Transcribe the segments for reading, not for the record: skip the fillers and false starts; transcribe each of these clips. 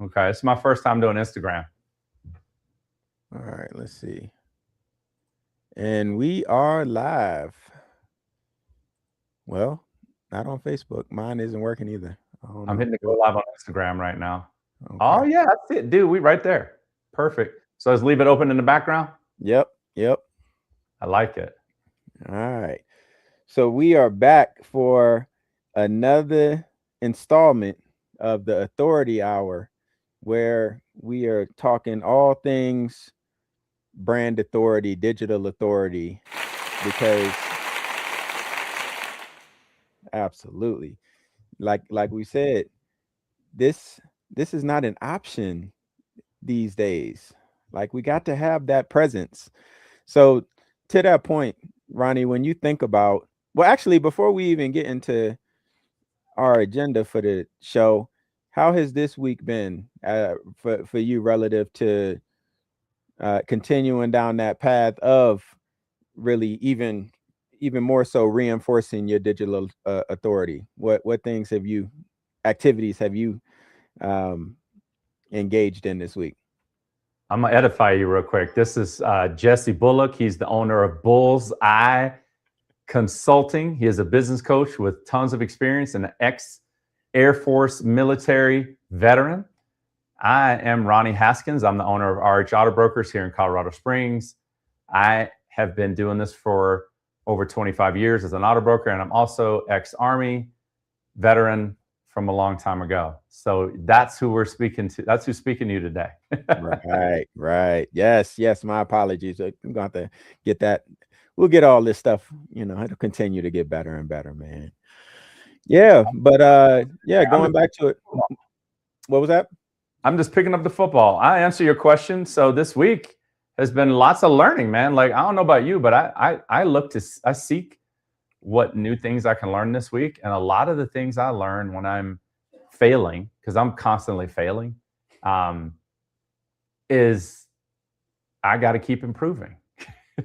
Okay, it's my first time doing Instagram. All right, let's see. And we are live. Well, not on Facebook. Mine isn't working either. I don't I'm know. hitting the go live on Instagram right now. Okay. Oh yeah, that's it, dude. We right there. Perfect. So let's leave it open in the background. Yep. I like it. All right. So we are back for another installment of the Authority Hour, where we are talking all things brand authority, digital authority, because absolutely, like we said, this is not an option these days. Like, we got to have that presence. So to that point, Ronnie, when you think about, well, actually, before we even get into our agenda for the show, how has this week been for you relative to continuing down that path of really even more so reinforcing your digital authority? What things have you activities have you um, engaged in this week? I'm gonna edify you real quick. This is Jesse Bullock. He's the owner of Bull's Eye Consulting. He is a business coach with tons of experience and an ex-Air Force military veteran. I am Ronnie Haskins. I'm the owner of RH Auto Brokers here in Colorado Springs. I have been doing this for over 25 years as an auto broker, and I'm also ex-Army veteran from a long time ago. So that's who we're speaking to. That's who's speaking to you today. Right. Yes. My apologies. I'm going to have to get that. We'll get all this stuff, it'll continue to get better and better, man. Yeah, but going back to it. What was that? I'm just picking up the football. I answer your question. So this week has been lots of learning, man. Like, I don't know about you, but I seek what new things I can learn this week. And a lot of the things I learn when I'm failing, because I'm constantly failing, is I got to keep improving.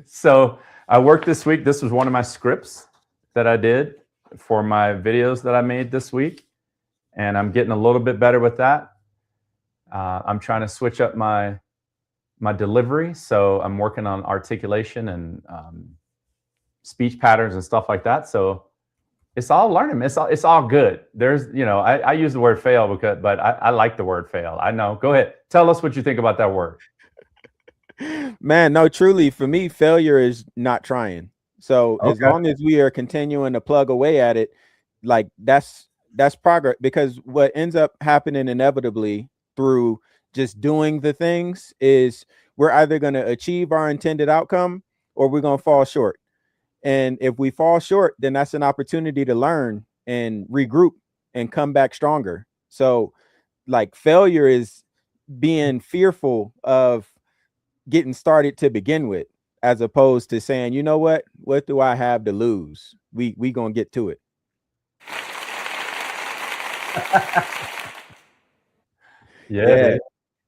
So I worked this week. This was one of my scripts that I did for my videos that I made this week. And I'm getting a little bit better with that. I'm trying to switch up my delivery. So I'm working on articulation and speech patterns and stuff like that. So it's all learning. It's all good. There's, I use the word fail but I like the word fail. I know. Go ahead. Tell us what you think about that word. Man, no, truly, for me, failure is not trying. So as long as we are continuing to plug away at it, like that's progress. Because what ends up happening inevitably through just doing the things is we're either going to achieve our intended outcome or we're going to fall short. And if we fall short, then that's an opportunity to learn and regroup and come back stronger. So like, failure is being fearful of getting started to begin with, as opposed to saying, you know what do I have to lose? We gonna get to it. Yeah.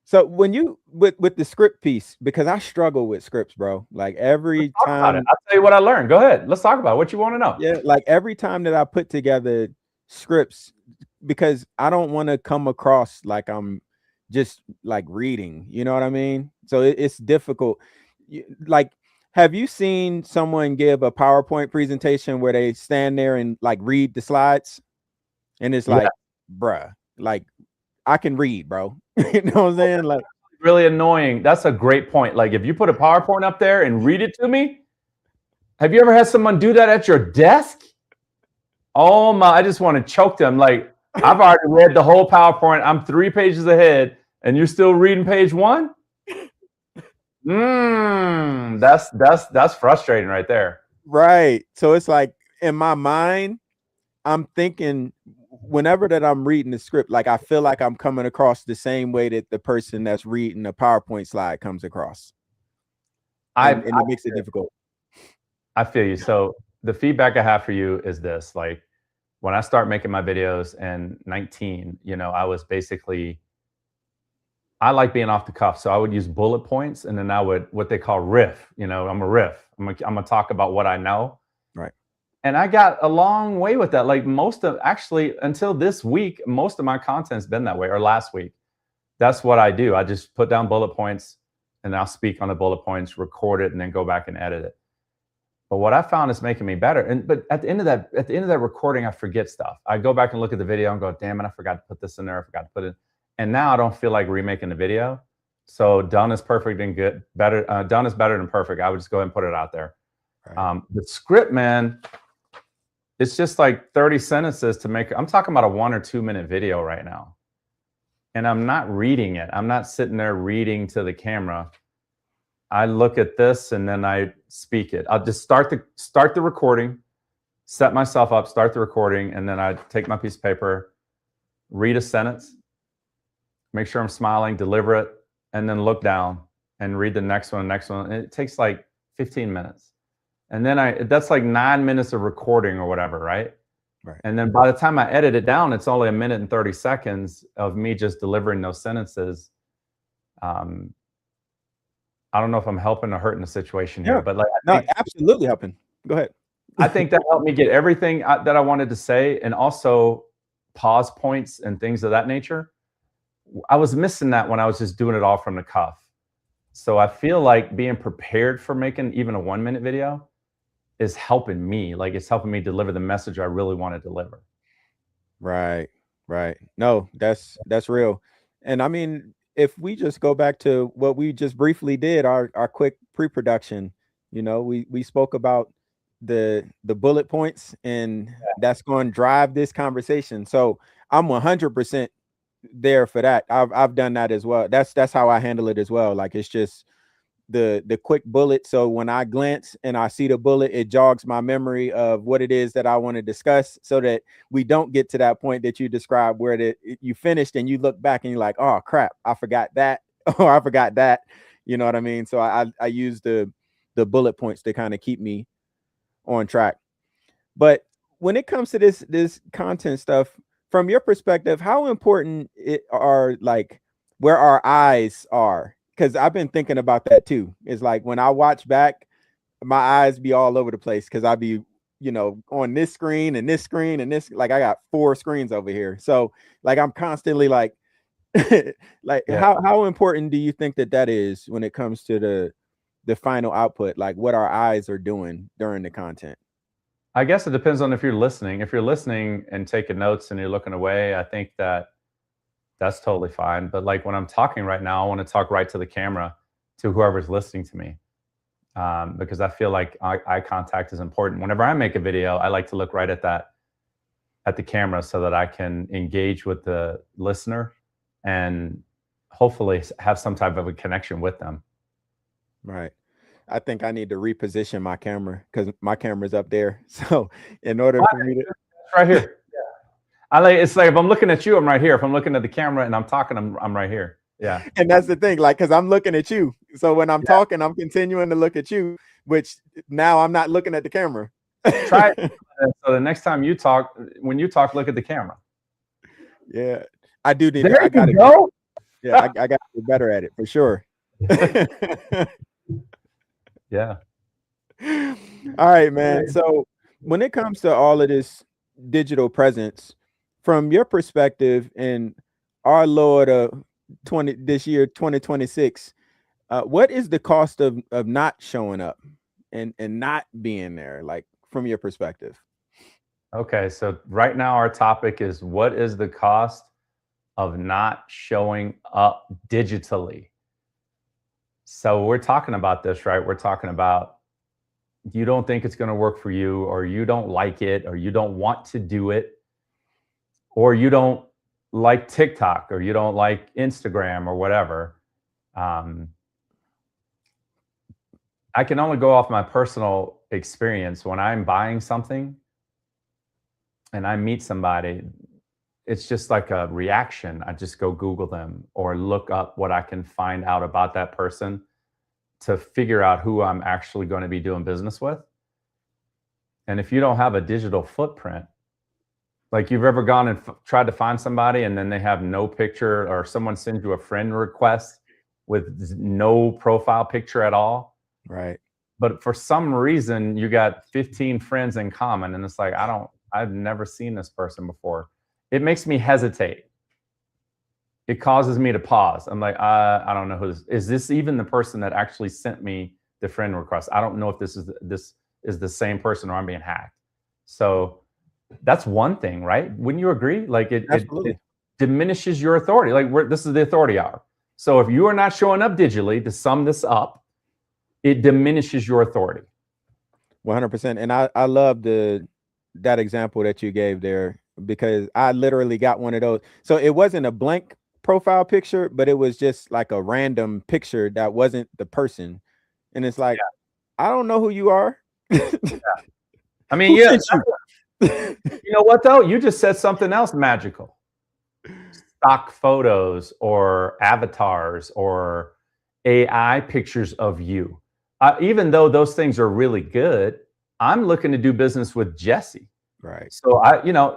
So when you with the script piece, because I struggle with scripts, bro. Like, every time, I'll tell you what I learned. Go ahead. Let's talk about what you want to know. Yeah, like every time that I put together scripts, because I don't want to come across like I'm just like reading, you know what I mean? So it's difficult. Like, have you seen someone give a PowerPoint presentation where they stand there and like read the slides? And it's like, bruh, like, I can read, bro. You know what I'm saying? Like, really annoying. That's a great point. Like, if you put a PowerPoint up there and read it to me, have you ever had someone do that at your desk? Oh my, I just want to choke them. Like, I've already read the whole PowerPoint. I'm 3 pages ahead and you're still reading page 1? That's frustrating right there. Right. So it's like, in my mind, I'm thinking, whenever that I'm reading the script, like, I feel like I'm coming across the same way that the person that's reading the PowerPoint slide comes across. And it makes it difficult. I feel you. So the feedback I have for you is this: like, when I start making my videos in 19, I was basically, I like being off the cuff. So I would use bullet points, and then I would, what they call riff. I'm a riff. I'm gonna talk about what I know. Right. And I got a long way with that. Like, actually, until this week, most of my content's been that way, or last week. that's what I do. I just put down bullet points and I'll speak on the bullet points, record it, and then go back and edit it. But what I found is making me better. But at the end of that recording, I forget stuff. I go back and look at the video and go, damn it, I forgot to put this in there. I forgot to put it. And now I don't feel like remaking the video. So done is perfect and good. Better done is better than perfect. I would just go ahead and put it out there. Right. The script, man, it's just like 30 sentences to make. I'm talking about a 1 or 2 minute video right now. And I'm not reading it. I'm not sitting there reading to the camera. I look at this and then I speak it. I'll just start the recording, set myself up, start the recording, and then I take my piece of paper, read a sentence, make sure I'm smiling, deliver it, and then look down and read the next one, And it takes like 15 minutes. And then that's like 9 minutes of recording or whatever, right? Right. And then by the time I edit it down, it's only 1 minute and 30 seconds of me just delivering those sentences. I don't know if I'm helping or hurting the situation here, but like, absolutely helping. Go ahead. I think that helped me get everything that I wanted to say, and also pause points and things of that nature. I was missing that when I was just doing it all from the cuff. So I feel like being prepared for making even a 1 minute video is helping me. Like, it's helping me deliver the message I really want to deliver. Right. No, that's real. And I mean, if we just go back to what we just briefly did, our quick pre-production, we spoke about the bullet points, and that's going to drive this conversation. So I'm 100% there for that. I've done that as well. That's how I handle it as well. Like, it's just the quick bullet. So when I glance and I see the bullet, it jogs my memory of what it is that I want to discuss, so that we don't get to that point that you described where you finished and you look back and you're like, oh crap, I forgot that, or I forgot that. You know what I mean? So I use the bullet points to kind of keep me on track. But when it comes to this content stuff, from your perspective, how important are like where our eyes are? Because I've been thinking about that too. It's like when I watch back, my eyes be all over the place because I be, on this screen and this screen and this, like I got 4 screens over here. So like I'm constantly like, how important do you think that is when it comes to the final output, like what our eyes are doing during the content? I guess it depends on if you're listening. If you're listening and taking notes and you're looking away, I think that's totally fine. But like when I'm talking right now, I want to talk right to the camera, to whoever's listening to me, because I feel like eye contact is important. Whenever I make a video, I like to look right at the camera so that I can engage with the listener and hopefully have some type of a connection with them. Right. I think I need to reposition my camera because my camera's up there. So in order for me to right here. It's like if I'm looking at you, I'm right here. If I'm looking at the camera and I'm talking, I'm right here. Yeah. And that's the thing, like, because I'm looking at you. So when I'm talking, I'm continuing to look at you, which now I'm not looking at the camera. Try it. So the next time when you talk, look at the camera. Yeah. I do need there I gotta go. Yeah, I got to be better at it for sure. Yeah. All right, man. So when it comes to all of this digital presence, from your perspective and our Lord this year 2026, what is the cost of not showing up and not being there, like from your perspective? Okay, so right now our topic is, what is the cost of not showing up digitally? So we're talking about this, right? We're talking about you don't think it's going to work for you, or you don't like it, or you don't want to do it, or you don't like TikTok, or you don't like Instagram or whatever. I can only go off my personal experience. When I'm buying something and I meet somebody, it's just like a reaction. I just go Google them or look up what I can find out about that person to figure out who I'm actually going to be doing business with. And if you don't have a digital footprint, like you've ever gone and tried to find somebody and then they have no picture, or someone sends you a friend request with no profile picture at all. Right. But for some reason you got 15 friends in common and it's like, I've never seen this person before. It makes me hesitate. it causes me to pause. I'm like, I don't know who this is. This even the person that actually sent me the friend request? I don't know if this is the same person or I'm being hacked. So that's one thing, right? Wouldn't you agree? Like it diminishes your authority. Like this is the authority hour. So if you are not showing up digitally, to sum this up, it diminishes your authority. 100%. And I love that example that you gave there, because I literally got one of those. So it wasn't a blank profile picture, but it was just like a random picture that wasn't the person. And it's like, I don't know who you are. I mean, yeah. You know what though? You just said something else magical. Stock photos or avatars or AI pictures of you. Even though those things are really good, I'm looking to do business with Jesse. Right. So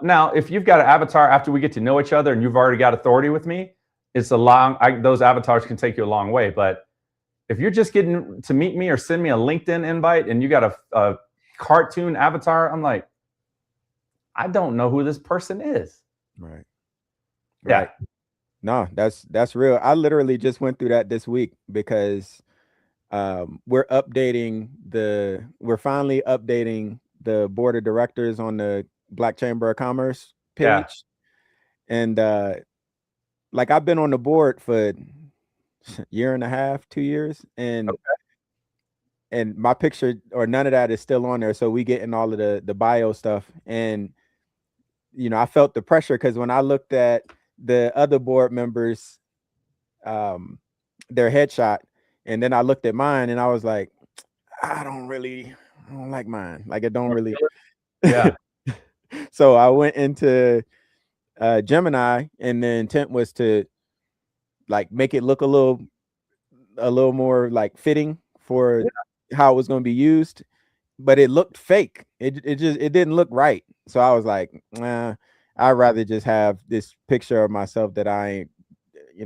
now if you've got an avatar after we get to know each other and you've already got authority with me, it's those avatars can take you a long way. But if you're just getting to meet me or send me a LinkedIn invite and you got a cartoon avatar, I'm like, I don't know who this person is. Right. Yeah. Right. No, that's real. I literally just went through that this week because we're finally updating the board of directors on the Black Chamber of Commerce page. Yeah. And like I've been on the board for a year and a half, 2 years, and and my picture or none of that is still on there. So we getting all of the bio stuff. And I felt the pressure because when I looked at the other board members, their headshot, and then I looked at mine and I was like, I don't like mine. Like it don't really. Yeah. So I went into Gemini, and the intent was to like make it look a little more like fitting for how it was going to be used, but it looked fake. It didn't look right. So I was like, nah, I'd rather just have this picture of myself that I ain't,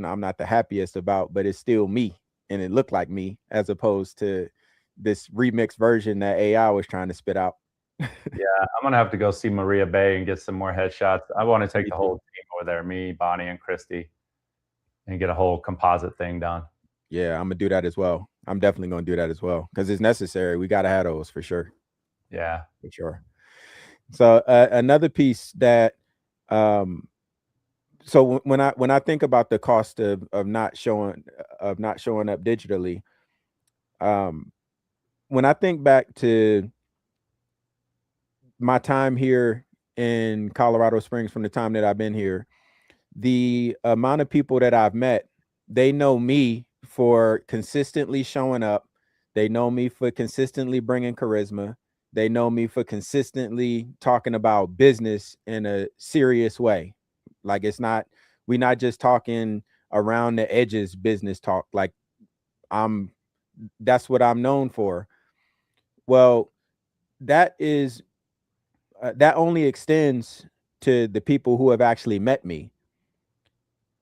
I'm not the happiest about, but it's still me and it looked like me, as opposed to this remixed version that AI was trying to spit out. Yeah, I'm gonna have to go see Maria Bay and get some more headshots. I want to take the whole team over there, me, Bonnie, and Christy, and get a whole composite thing done. Yeah, I'm gonna do that as well. I'm definitely gonna do that as well because it's necessary. We gotta have those for sure. Yeah, for sure. So another piece that, so when I think about the cost of not showing up digitally, when I think back to my time here in Colorado Springs, from the time that I've been here, the amount of people that I've met, they know me for consistently showing up. They know me for consistently bringing charisma. They know me for consistently talking about business in a serious way. Like we're not just talking around the edges business talk. Like that's what I'm known for. Well, that only extends to the people who have actually met me,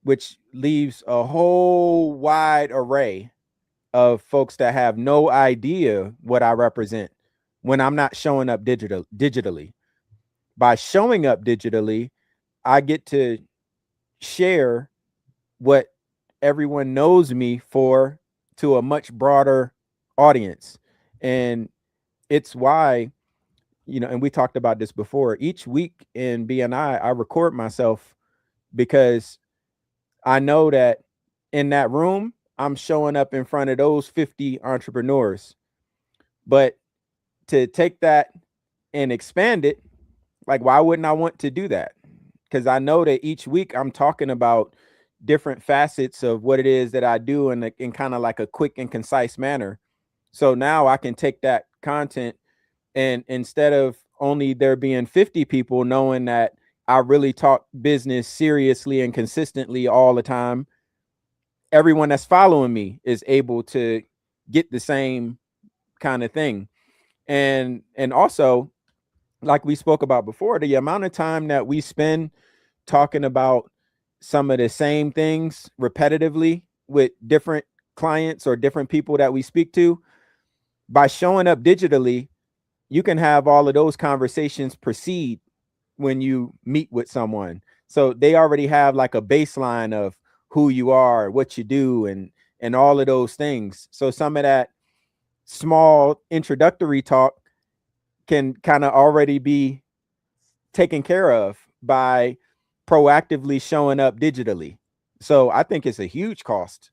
which leaves a whole wide array of folks that have no idea what I represent when I'm not showing up digitally. By showing up digitally, I get to share what everyone knows me for to a much broader audience. And it's why, and we talked about this before, each week in BNI, I record myself because I know that in that room, I'm showing up in front of those 50 entrepreneurs. But to take that and expand it, like, why wouldn't I want to do that? Because I know that each week I'm talking about different facets of what it is that I do in kind of like a quick and concise manner. So now I can take that content, and instead of only there being 50 people knowing that I really talk business seriously and consistently all the time, everyone that's following me is able to get the same kind of thing. And also, like we spoke about before, the amount of time that we spend talking about some of the same things repetitively with different clients or different people that we speak to, by showing up digitally, you can have all of those conversations proceed when you meet with someone. So they already have like a baseline of who you are, what you do, and all of those things. So some of that small introductory talk can kind of already be taken care of by proactively showing up digitally. So I think it's a huge cost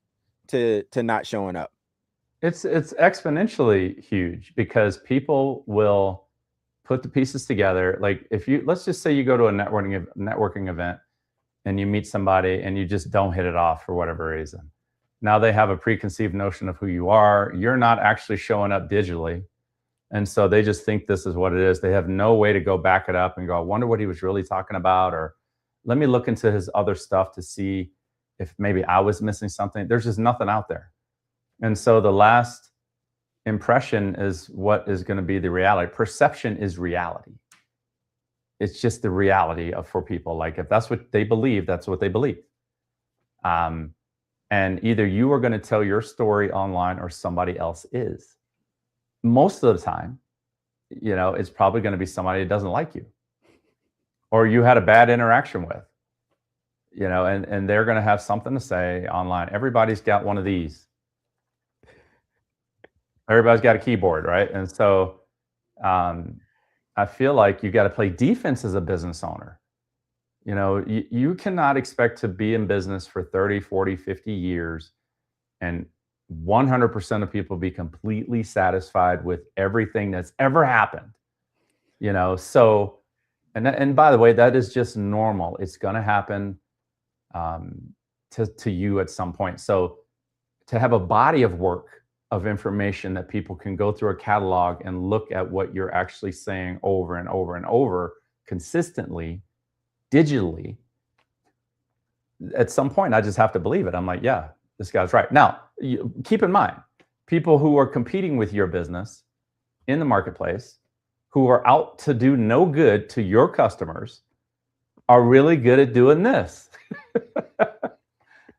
to not showing up. It's exponentially huge because people will put the pieces together. Like if you, let's just say you go to a networking event and you meet somebody and you just don't hit it off for whatever reason. Now they have a preconceived notion of who you are. You're not actually showing up digitally. And so they just think this is what it is. They have no way to go back it up and go, I wonder what he was really talking about. Or let me look into his other stuff to see if maybe I was missing something. There's just nothing out there. And so the last impression is what is going to be the reality. Perception is reality. It's just the reality for people. Like if that's what they believe, that's what they believe. And either you are going to tell your story online or somebody else is. Most of the time, it's probably going to be somebody that doesn't like you or you had a bad interaction with, and they're going to have something to say online. Everybody's got one of these. Everybody's got a keyboard, right? And so I feel like you got to play defense as a business owner. You cannot expect to be in business for 30, 40, 50 years and 100% of people be completely satisfied with everything that's ever happened. So, and by the way, that is just normal. It's going to happen to you at some point. So to have a body of work of information that people can go through a catalog and look at what you're actually saying over and over and over consistently, digitally, at some point, I just have to believe it. I'm like, yeah, this guy's right. Now, keep in mind, people who are competing with your business in the marketplace, who are out to do no good to your customers, are really good at doing this.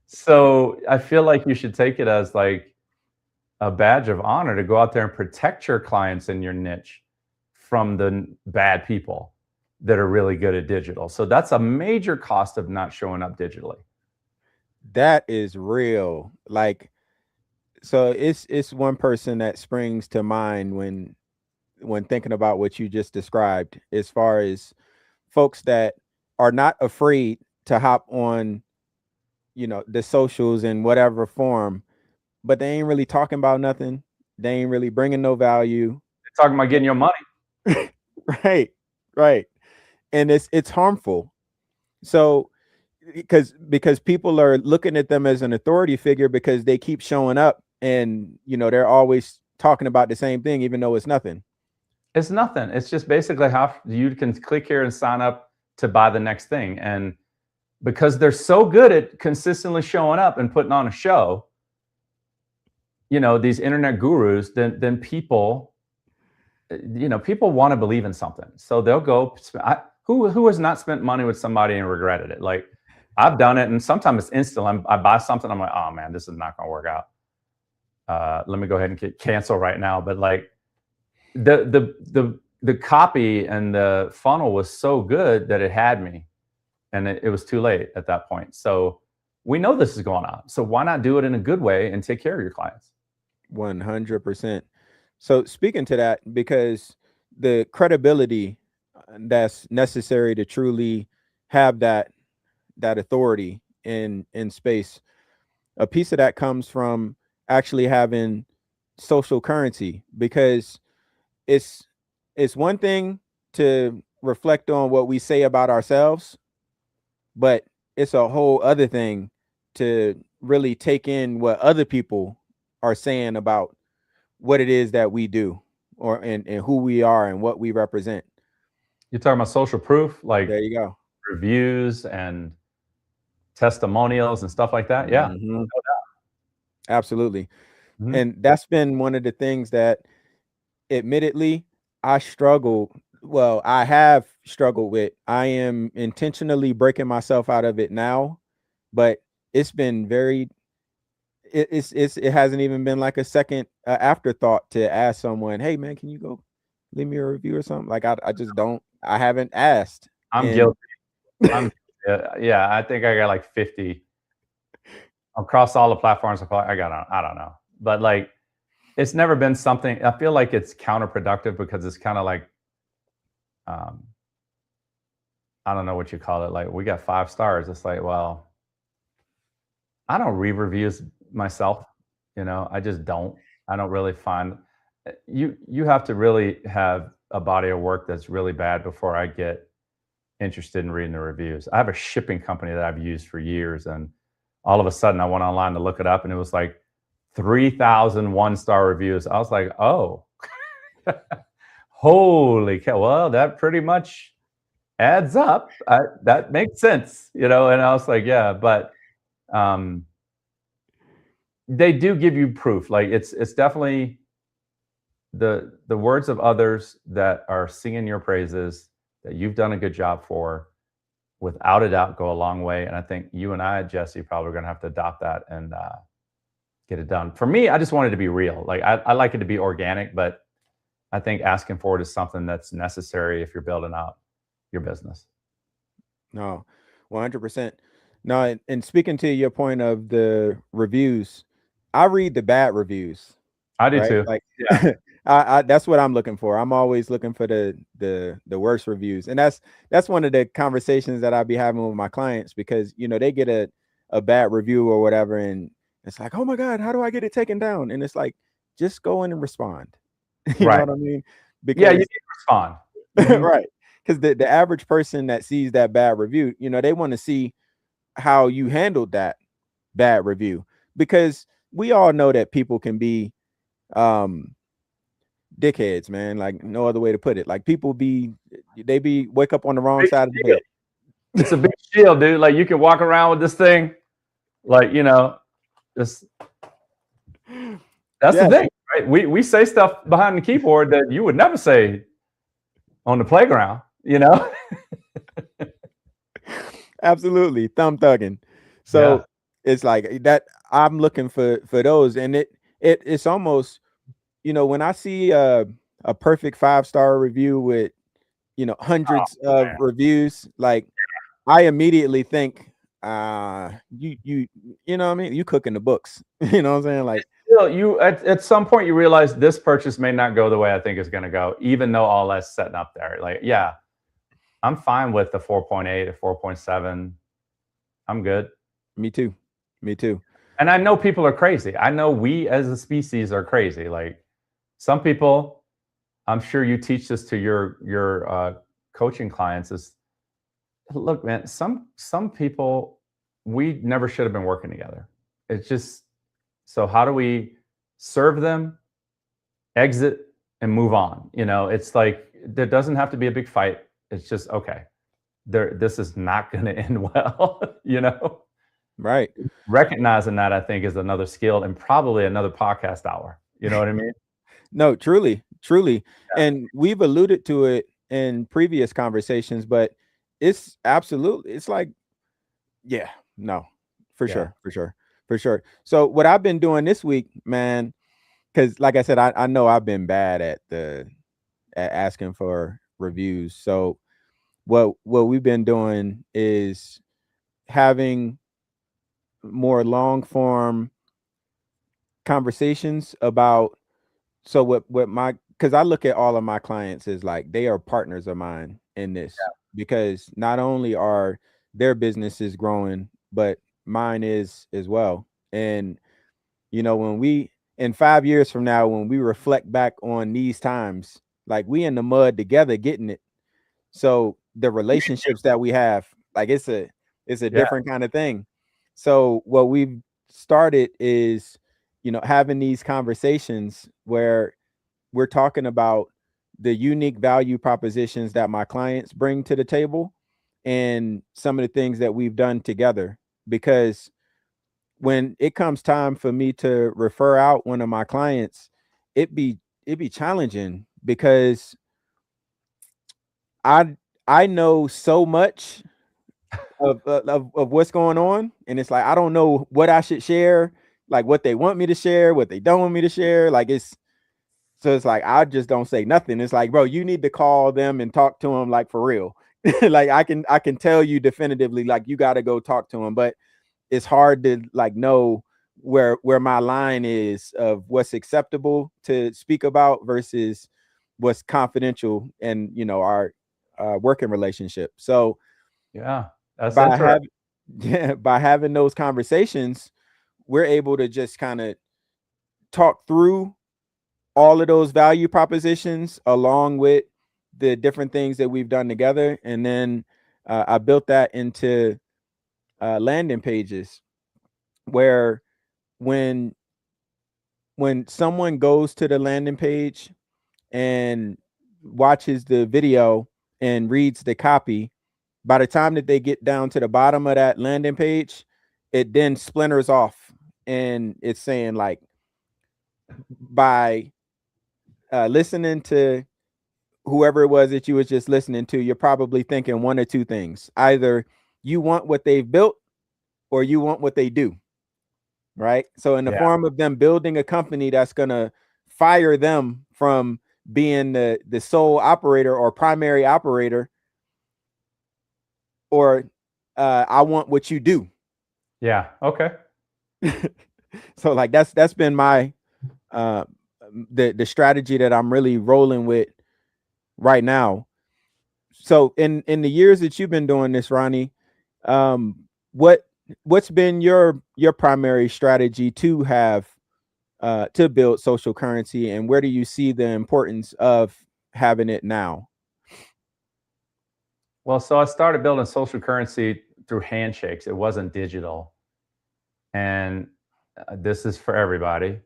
So I feel like you should take it as like a badge of honor to go out there and protect your clients in your niche from the bad people that are really good at digital. So that's a major cost of not showing up digitally. That is real. Like, so it's one person that springs to mind when thinking about what you just described, as far as folks that are not afraid to hop on, the socials in whatever form, but they ain't really talking about nothing. They ain't really bringing no value. They're talking about getting your money. Right. And it's harmful. So because people are looking at them as an authority figure because they keep showing up and they're always talking about the same thing, even though it's nothing. It's nothing. It's just basically how you can click here and sign up to buy the next thing. And because they're so good at consistently showing up and putting on a show, these internet gurus, then people, people want to believe in something. So they'll go, who has not spent money with somebody and regretted it? Like I've done it. And sometimes it's instant. I buy something. I'm like, oh man, this is not going to work out. Let me go ahead and cancel right now. But like the copy and the funnel was so good that it had me, and it was too late at that point. So we know this is going on. So why not do it in a good way and take care of your clients? 100%. So speaking to that, because the credibility that's necessary to truly have that authority in space, a piece of that comes from actually having social currency, because it's one thing to reflect on what we say about ourselves, but it's a whole other thing to really take in what other people are saying about what it is that we do, and who we are and what we represent. You're talking about social proof, like there you go, reviews and testimonials and stuff like that. Yeah, no doubt. Absolutely. Mm-hmm. And that's been one of the things that, admittedly, I have struggled with. I am intentionally breaking myself out of it now, but it's been it hasn't even been like a second afterthought to ask someone, hey man, can you go leave me a review or something? Like I haven't asked. I'm guilty. Yeah, I think I got like 50 across all the platforms. I don't know, but like, it's never been something. I feel like it's counterproductive because it's kind of like, I don't know what you call it. Like, we got 5 stars. It's like, well, I don't read reviews myself. I just don't. I don't really find you have to really have a body of work that's really bad before I get interested in reading the reviews. I have a shipping company that I've used for years, and all of a sudden I went online to look it up, and it was like 3,000 1-star reviews. I was like, oh, holy cow. Well, that pretty much adds up. That makes sense, and I was like, yeah, but they do give you proof. Like, it's definitely the words of others that are singing your praises that you've done a good job for, without a doubt, go a long way. And I think you and I, Jesse, probably going to have to adopt that and get it done. For me, I just wanted to be real. Like, I like it to be organic, but I think asking for it is something that's necessary if you're building out your business. No, 100%. No, and speaking to your point of the reviews, I read the bad reviews. I do too. Like, yeah. I that's what I'm looking for. I'm always looking for the worst reviews, and that's one of the conversations that I'll be having with my clients, because they get a bad review or whatever, and it's like, oh my God, how do I get it taken down? And it's like, just go in and respond. You know what I mean? Because you need to respond. Right. Because the average person that sees that bad review, they want to see how you handled that bad review, because we all know that people can be dickheads, man. Like, no other way to put it. Like, people wake up on the wrong side of the bed. It's a big shield, dude. Like, you can walk around with this thing, like, just that's the thing, right? We say stuff behind the keyboard that you would never say on the playground, Absolutely, thumb thugging. So it's like that. I'm looking for those, and it's almost, when I see a perfect 5-star review with hundreds of reviews, like, I immediately think, you know what I mean? You cooking the books. You know what I'm saying? Like, you at some point you realize this purchase may not go the way I think it's going to go, even though all that's setting up there. Like, yeah, I'm fine with the 4.8 or 4.7. I'm good. Me too. And I know people are crazy. I know we as a species are crazy. Like, some people, I'm sure you teach this to your coaching clients, is, look, man, some people, we never should have been working together. It's just, so how do we serve them, exit, and move on? It's like, there doesn't have to be a big fight. It's just, okay, this is not going to end well, Right. Recognizing that, I think, is another skill and probably another podcast hour. You know what I mean? No, truly. Yeah. And we've alluded to it in previous conversations, but it's absolutely, it's like, yeah, no, for sure. So what I've been doing this week, man, because like I said, I know I've been bad at asking for reviews. So what we've been doing is having more long form conversations about, so what because I look at all of my clients as like, they are partners of mine in this, because not only are their businesses growing, but mine is as well. And when we, in 5 years from now, when we reflect back on these times, like, we in the mud together getting it. So the relationships that we have, like, it's a different kind of thing. So what we've started is, having these conversations where we're talking about the unique value propositions that my clients bring to the table, and some of the things that we've done together. Because when it comes time for me to refer out one of my clients, it'd be challenging, because I know so much of what's going on, and it's like, I don't know what I should share, like what they want me to share, what they don't want me to share. Like, it's like, I just don't say nothing. It's like, bro, you need to call them and talk to them, like, for real. Like, I can tell you definitively, like, you got to go talk to them. But it's hard to like know where my line is of what's acceptable to speak about versus what's confidential and, you know, our working relationship. So Yeah, that's by interesting. having by having those conversations, we're able to just kind of talk through all of those value propositions along with the different things that we've done together. And then I built that into landing pages where when someone goes to the landing page and watches the video and reads the copy, by the time that they get down to the bottom of that landing page, it then splinters off and it's saying like, by listening to whoever it was that you was just listening to, you're probably thinking one or two things. Either you want what they've built or you want what they do. Right. So in the Yeah, form of them building a company that's going to fire them from being the sole operator or primary operator, or I want what you do. yeah, okay. So like that's been my the strategy that I'm really rolling with right now. So in the years that you've been doing this, Ronnie, what's been your primary strategy to have to build social currency, and where do you see the importance of having it now? Well, so I started building social currency through handshakes. It wasn't digital. And this is for everybody.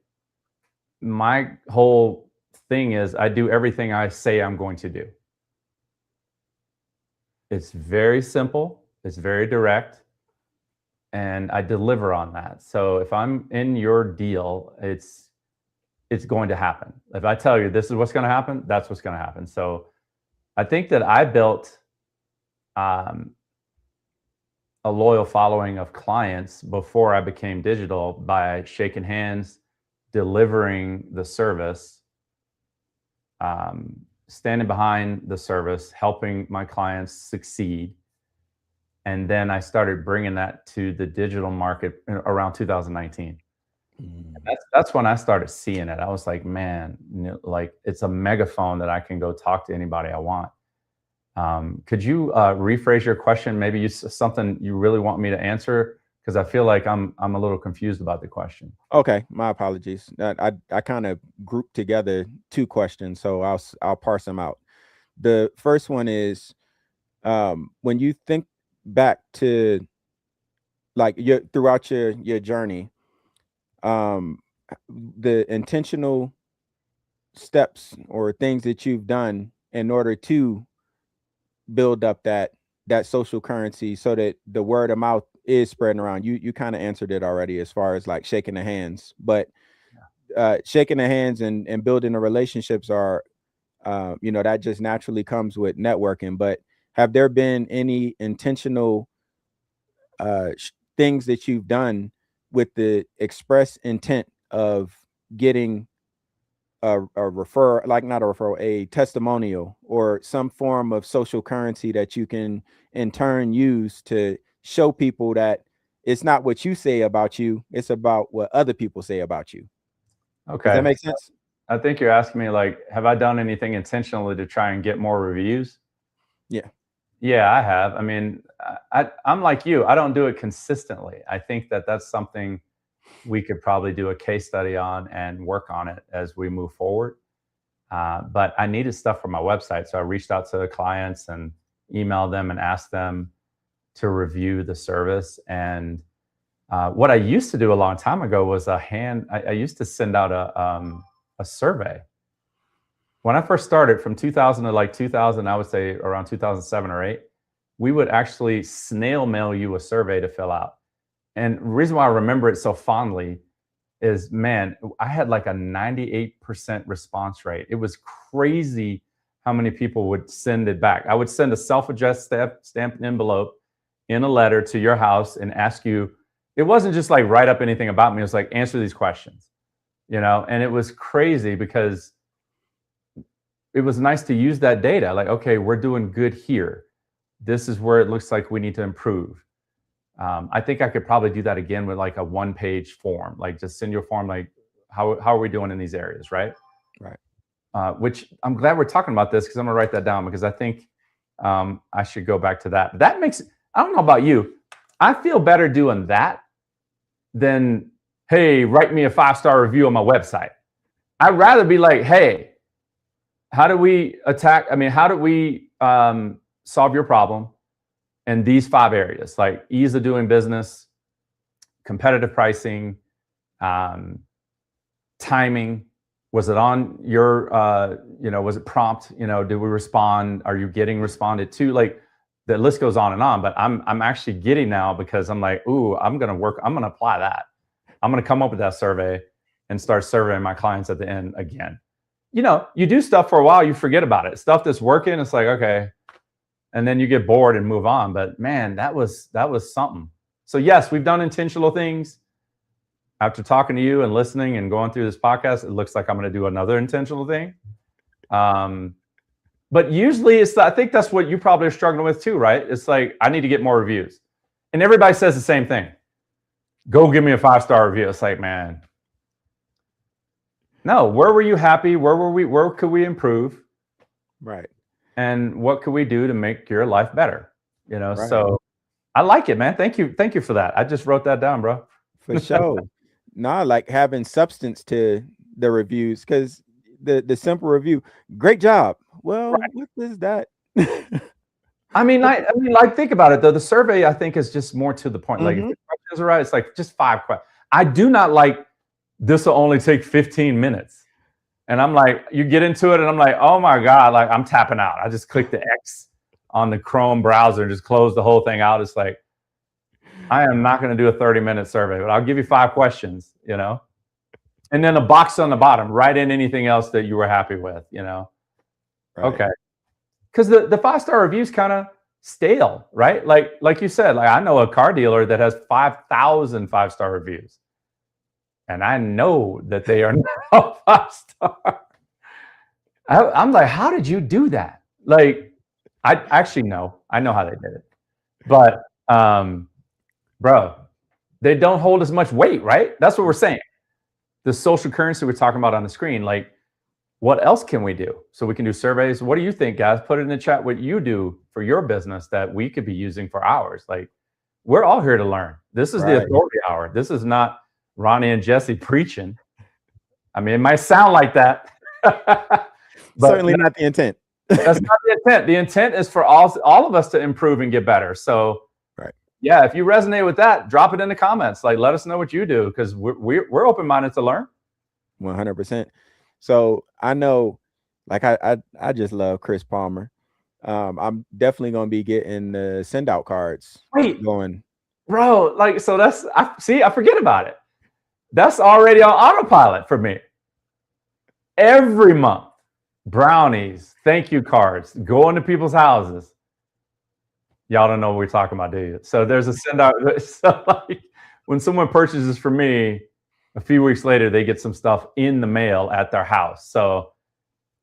My whole thing is I do everything I say I'm going to do. It's very simple, it's very direct, and I deliver on that. So if I'm in your deal, it's going to happen. If I tell you this is what's going to happen, that's what's going to happen. So I think that I built um, a loyal following of clients before I became digital by shaking hands, delivering the service, standing behind the service, helping my clients succeed. And then I started bringing that to the digital market around 2019. That's when I started seeing it. I was like, man, like it's a megaphone that I can go talk to anybody I want. Could you rephrase your question? Maybe something you really want me to answer, because I feel like I'm a little confused about the question. Okay, my apologies. I kind of grouped together two questions, so I'll parse them out. The first one is, when you think back to like throughout your journey, the intentional steps or things that you've done in order to build up that social currency so that the word of mouth is spreading around. You kind of answered it already as far as like shaking the hands, but shaking the hands and building the relationships are you know, that just naturally comes with networking. But have there been any intentional things that you've done with the express intent of getting a referral, like not a referral, a testimonial or some form of social currency that you can in turn use to show people that it's not what you say about you, it's about what other people say about you? Does that Okay. make sense? I think you're asking me like, have I done anything intentionally to try and get more reviews? Yeah. Yeah, I have. I mean, I'm like you. I don't do it consistently. I think that that's something we could probably do a case study on and work on it as we move forward. But I needed stuff for my website. So I reached out to the clients and emailed them and asked them to review the service. And what I used to do a long time ago was I used to send out a survey. When I first started from 2000 to like 2000, I would say around 2007 or 8, we would actually snail mail you a survey to fill out. And the reason why I remember it so fondly is, man, I had like a 98% response rate. It was crazy how many people would send it back. I would send a self-addressed stamped envelope in a letter to your house and ask you, it wasn't just like write up anything about me. It was like, answer these questions, you know? And it was crazy because it was nice to use that data. Like, okay, we're doing good here. This is where it looks like we need to improve. I think I could probably do that again with like a 1-page form, like just send you a form, like how are we doing in these areas, right? Right. Which I'm glad we're talking about this because I'm gonna write that down because I think I should go back to that. That makes, I don't know about you, I feel better doing that than, hey, write me a 5-star review on my website. I'd rather be like, hey, how do we how do we solve your problem in these 5 areas, like ease of doing business, competitive pricing, timing. Was it on your, was it prompt? Did we respond? Are you getting responded to? Like the list goes on and on, but I'm actually getting now because I'm like, ooh, I'm going to apply that. I'm going to come up with that survey and start surveying my clients at the end again. You do stuff for a while, you forget about it. Stuff that's working, it's like, okay. And then you get bored and move on. But man, that was something. So yes, we've done intentional things. After talking to you and listening and going through this podcast, it looks like I'm going to do another intentional thing. But usually I think that's what you probably are struggling with too, right? It's like, I need to get more reviews. And everybody says the same thing. Go give me a 5-star review. It's like, man, no, where were you happy? Where could we improve? Right. And what could we do to make your life better? Right. So I like it, man. Thank you for that. I just wrote that down, bro. For sure. No, like having substance to the reviews, because the simple review, great job. Well, right. What is that? I mean, think about it though. The survey, I think, is just more to the point. Like, if the questions are right, it's like just 5 questions. I do not like, this will only take 15 minutes. And I'm like, you get into it and I'm like, oh my God, like I'm tapping out. I just click the X on the Chrome browser and just close the whole thing out. It's like, I am not going to do a 30-minute survey, but I'll give you 5 questions, and then a box on the bottom, write in anything else that you were happy with, Right. Okay. Because the 5-star reviews kind of stale, right? Like you said, like I know a car dealer that has 5,000 5-star reviews. And I know that they are not 5-star. I'm like, how did you do that? Like, I actually know. I know how they did it. But, bro, they don't hold as much weight, right? That's what we're saying. The social currency we're talking about on the screen, like, what else can we do? So we can do surveys. What do you think, guys? Put it in the chat what you do for your business that we could be using for ours. Like, we're all here to learn. This is the authority hour. This is not Ronnie and Jesse preaching. I mean, it might sound like that. But certainly not the intent. That's not the intent. The intent is for all of us to improve and get better. So, right. Yeah, if you resonate with that, drop it in the comments. Like, let us know what you do, because we're open-minded to learn. 100%. So I know, like I just love Chris Palmer. I'm definitely going to be getting the send out cards going. Bro, like, so I forget about it. That's already on autopilot for me. Every month, brownies, thank you cards, going to people's houses. Y'all don't know what we're talking about, do you? So there's a send out. So like, when someone purchases from me, a few weeks later, they get some stuff in the mail at their house. So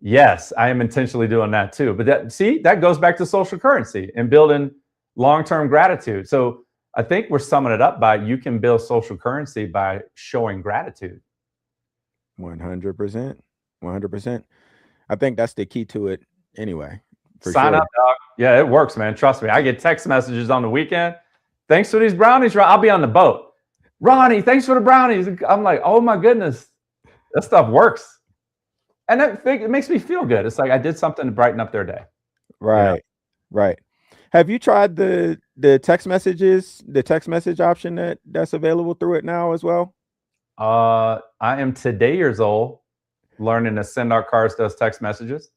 yes, I am intentionally doing that too. But that goes back to social currency and building long-term gratitude. So I think we're summing it up by, you can build social currency by showing gratitude. 100%. 100%. I think that's the key to it anyway. Sign up, dog. Yeah, it works, man. Trust me. I get text messages on the weekend. Thanks for these brownies. I'll be on the boat. Ronnie, thanks for the brownies. I'm like, oh my goodness, that stuff works. And it makes me feel good. It's like I did something to brighten up their day. Right. Right. Have you tried the text messages, the text message option that's available through it now as well? I am today years old, learning to send out cards to us text messages.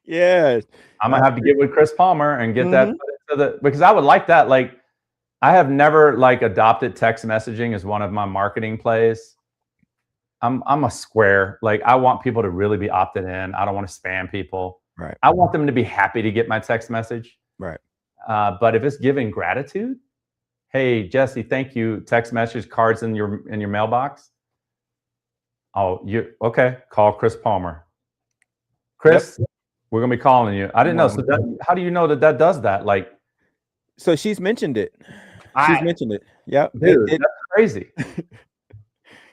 Yeah. I'm gonna have to get with Chris Palmer and get that because I would like that. Like, I have never adopted text messaging as one of my marketing plays. I'm a square. Like, I want people to really be opted in. I don't want to spam people. Right. I want them to be happy to get my text message. Right. But if it's giving gratitude, hey Jesse, thank you. Text message, cards in your mailbox. Oh, okay? Call Chris Palmer. Chris, we're gonna be calling you. I didn't know. So how do you know that does that? Like, so she's mentioned it. She's mentioned it. Yep. Dude, that's crazy.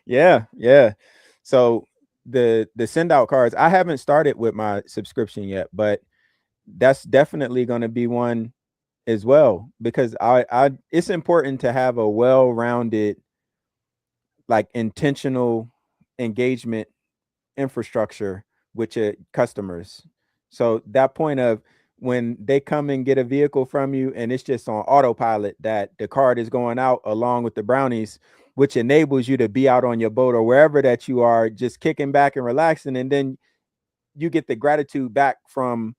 Yeah, yeah. So the send out cards, I haven't started with my subscription yet, but that's definitely going to be one as well, because I it's important to have a well-rounded, like, intentional engagement infrastructure with your customers. So that point of when they come and get a vehicle from you and it's just on autopilot, that the card is going out along with the brownies, which enables you to be out on your boat or wherever that you are, just kicking back and relaxing. And then you get the gratitude back from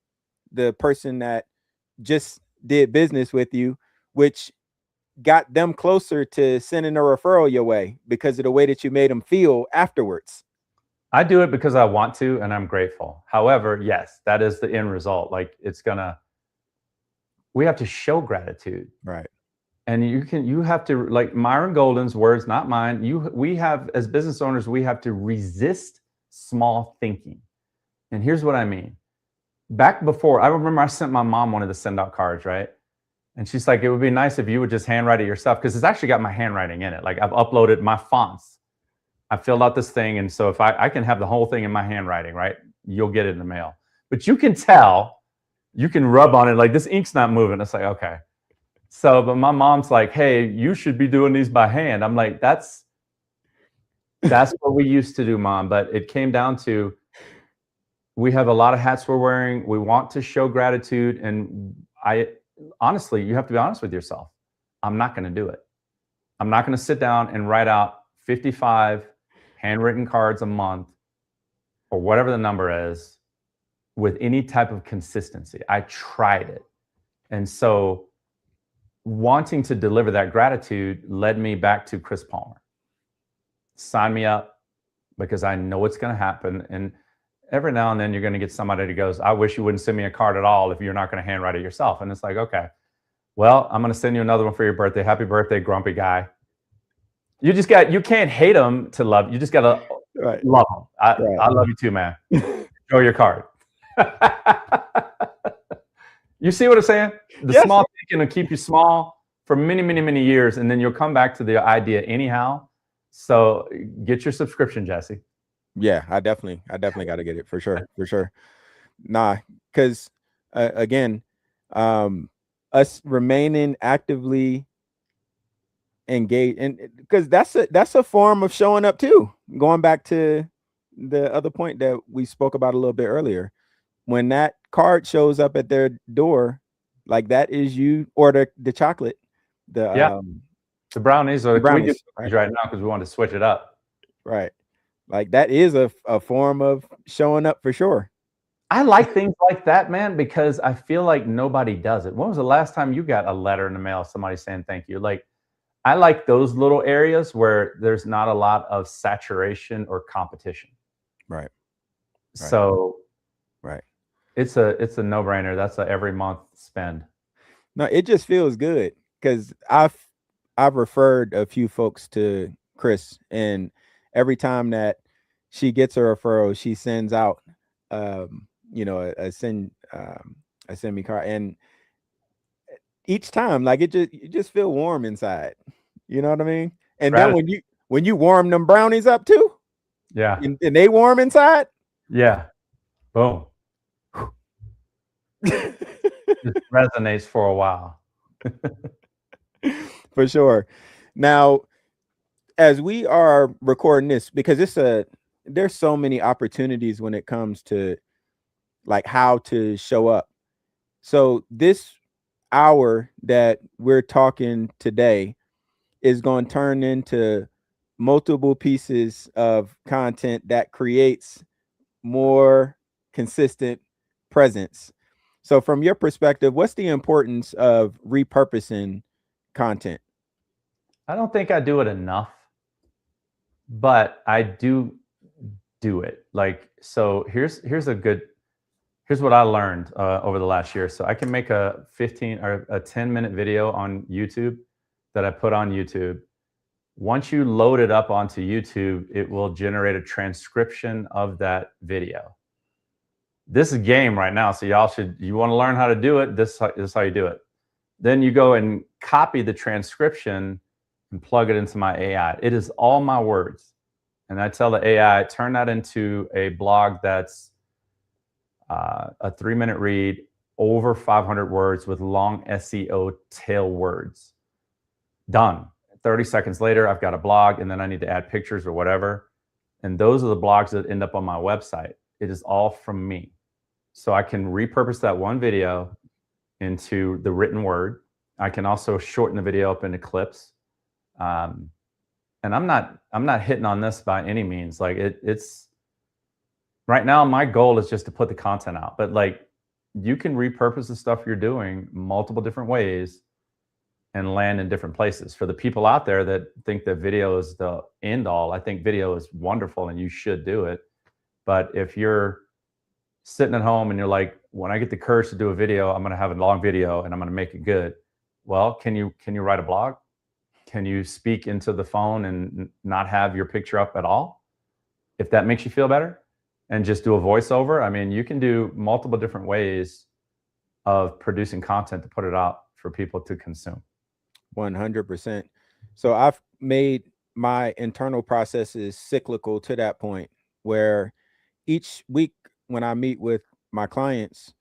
the person that just did business with you, which got them closer to sending a referral your way because of the way that you made them feel afterwards. I do it because I want to, and I'm grateful. However, yes, that is the end result. Like, we have to show gratitude. Right. And you have to, like Myron Golden's words, not mine. We have, as business owners, we have to resist small thinking. And here's what I mean. Back before, I remember I sent my mom one of the send out cards, right? And she's like, it would be nice if you would just handwrite it yourself, because it's actually got my handwriting in it. Like, I've uploaded my fonts. I filled out this thing. And so if I can have the whole thing in my handwriting, right, you'll get it in the mail. But you can tell, you can rub on it, like, this ink's not moving. It's like, okay. So, but my mom's like, hey, you should be doing these by hand. I'm like, that's what we used to do, Mom. But it came down to, we have a lot of hats we're wearing. We want to show gratitude. And honestly, you have to be honest with yourself. I'm not going to do it. I'm not going to sit down and write out 55 handwritten cards a month, or whatever the number is, with any type of consistency. I tried it. And so wanting to deliver that gratitude led me back to Chris Palmer. Sign me up, because I know it's going to happen. And every now and then you're going to get somebody that goes, I wish you wouldn't send me a card at all if you're not going to handwrite it yourself. And it's like, okay, well, I'm going to send you another one for your birthday. Happy birthday, grumpy guy. You can't hate them to love. You just got to love them. I love you too, man. Show your card. You see what I'm saying? The small thinking will keep you small for many, many, many years. And then you'll come back to the idea anyhow. So get your subscription, Jesse. Yeah, I definitely got to get it for sure. Nah, because again, us remaining actively engaged, and because that's a form of showing up too. Going back to the other point that we spoke about a little bit earlier, when that card shows up at their door, like, that is you, or the chocolate, the brownies, or the brownies, we do cookies right now because we want to switch it up. Right. Like, that is a form of showing up for sure. I like things like that, man, because I feel like nobody does it. When was the last time you got a letter in the mail, somebody saying thank you? Like, I like those little areas where there's not a lot of saturation or competition. Right. So, right. It's a no-brainer. That's a every month spend. No, it just feels good, because I've referred a few folks to Chris, and every time that she gets a referral, she sends out, a send me card, and each time, like, you just feel warm inside. You know what I mean? And then when you warm them brownies up too, yeah, and they warm inside, yeah, boom, it resonates for a while. For sure. Now, as we are recording this, because there's so many opportunities when it comes to, like, how to show up. So this hour that we're talking today is going to turn into multiple pieces of content that creates more consistent presence. So from your perspective, what's the importance of repurposing content? I don't think I do it enough, but I do it. Like, so here's what I learned over the last year. So I can make a 15 or a 10-minute video on YouTube that I put on YouTube. Once you load it up onto YouTube, it will generate a transcription of that video. This is game right now. So you want to learn how to do it. This is how you do it. Then you go and copy the transcription and plug it into my AI. It is all my words. And I tell the AI, turn that into a blog that's a 3-minute read, over 500 words with long SEO tail words. Done. 30 seconds later, I've got a blog, and then I need to add pictures or whatever. And those are the blogs that end up on my website. It is all from me. So I can repurpose that one video into the written word. I can also shorten the video up into clips. And I'm not hitting on this by any means. Like it's right now, my goal is just to put the content out, but like you can repurpose the stuff you're doing multiple different ways and land in different places. For the people out there that think that video is the end all, I think video is wonderful and you should do it. But if you're sitting at home and you're like, when I get the courage to do a video, I'm going to have a long video and I'm going to make it good. Well, can you write a blog? Can you speak into the phone and not have your picture up at all? If that makes you feel better, and just do a voiceover. I mean, you can do multiple different ways of producing content to put it out for people to consume. 100%. So I've made my internal processes cyclical to that point where each week when I meet with my clients,